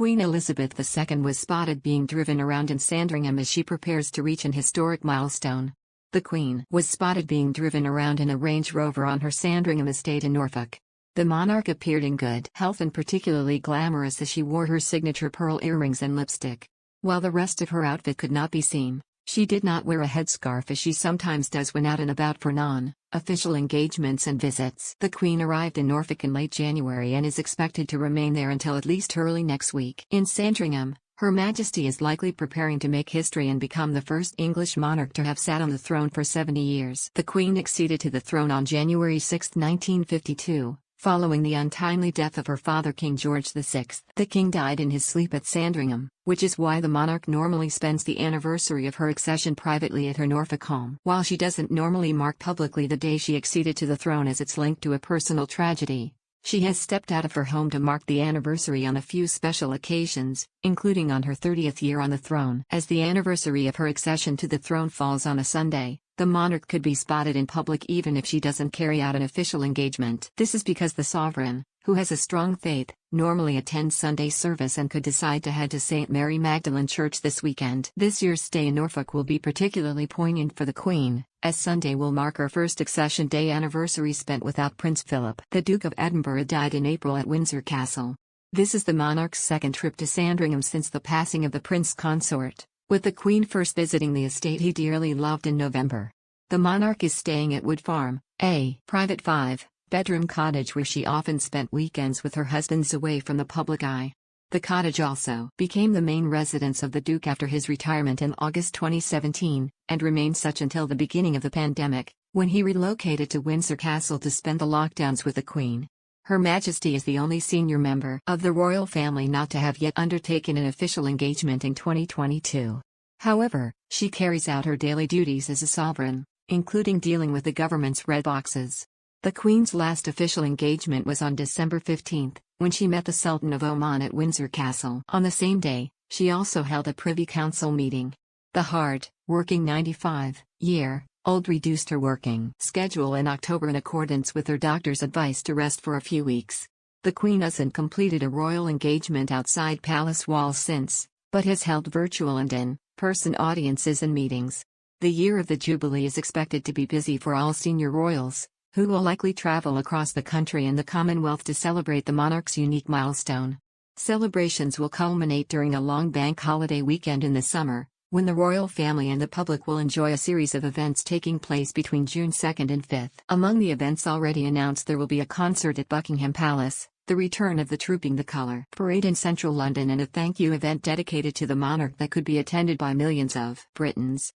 Queen Elizabeth II was spotted being driven around in Sandringham as she prepares to reach an historic milestone. The Queen was spotted being driven around in a Range Rover on her Sandringham estate in Norfolk. The monarch appeared in good health and particularly glamorous as she wore her signature pearl earrings and lipstick. While the rest of her outfit could not be seen, she did not wear a headscarf as she sometimes does when out and about for non-official engagements and visits. The Queen arrived in Norfolk in late January and is expected to remain there until at least early next week. In Sandringham, Her Majesty is likely preparing to make history and become the first English monarch to have sat on the throne for 70 years. The Queen acceded to the throne on January 6, 1952. Following the untimely death of her father King George VI. The king died in his sleep at Sandringham, which is why the monarch normally spends the anniversary of her accession privately at her Norfolk home. While she doesn't normally mark publicly the day she acceded to the throne as it's linked to a personal tragedy, she has stepped out of her home to mark the anniversary on a few special occasions, including on her 30th year on the throne. As the anniversary of her accession to the throne falls on a Sunday, the monarch could be spotted in public even if she doesn't carry out an official engagement. This is because the sovereign, who has a strong faith, normally attends Sunday service and could decide to head to St. Mary Magdalene Church this weekend. This year's stay in Norfolk will be particularly poignant for the Queen, as Sunday will mark her first accession day anniversary spent without Prince Philip. The Duke of Edinburgh died in April at Windsor Castle. This is the monarch's second trip to Sandringham since the passing of the Prince Consort, with the Queen first visiting the estate he dearly loved in November. The monarch is staying at Wood Farm, a private 5-bedroom cottage where she often spent weekends with her husbands away from the public eye. The cottage also became the main residence of the Duke after his retirement in August 2017, and remained such until the beginning of the pandemic, when he relocated to Windsor Castle to spend the lockdowns with the Queen. Her Majesty is the only senior member of the royal family not to have yet undertaken an official engagement in 2022. However, she carries out her daily duties as a sovereign, including dealing with the government's red boxes. The Queen's last official engagement was on December 15, when she met the Sultan of Oman at Windsor Castle. On the same day, she also held a Privy Council meeting. The hard-working 95-year-old reduced her working schedule in October in accordance with her doctor's advice to rest for a few weeks. The Queen hasn't completed a royal engagement outside palace walls since, but has held virtual and in-person audiences and meetings. The year of the Jubilee is expected to be busy for all senior royals, who will likely travel across the country and the Commonwealth to celebrate the monarch's unique milestone. Celebrations will culminate during a long bank holiday weekend in the summer, when the royal family and the public will enjoy a series of events taking place between June 2 and 5. Among the events already announced, there will be a concert at Buckingham Palace, the return of the Trooping the Colour parade in central London, and a thank you event dedicated to the monarch that could be attended by millions of Britons.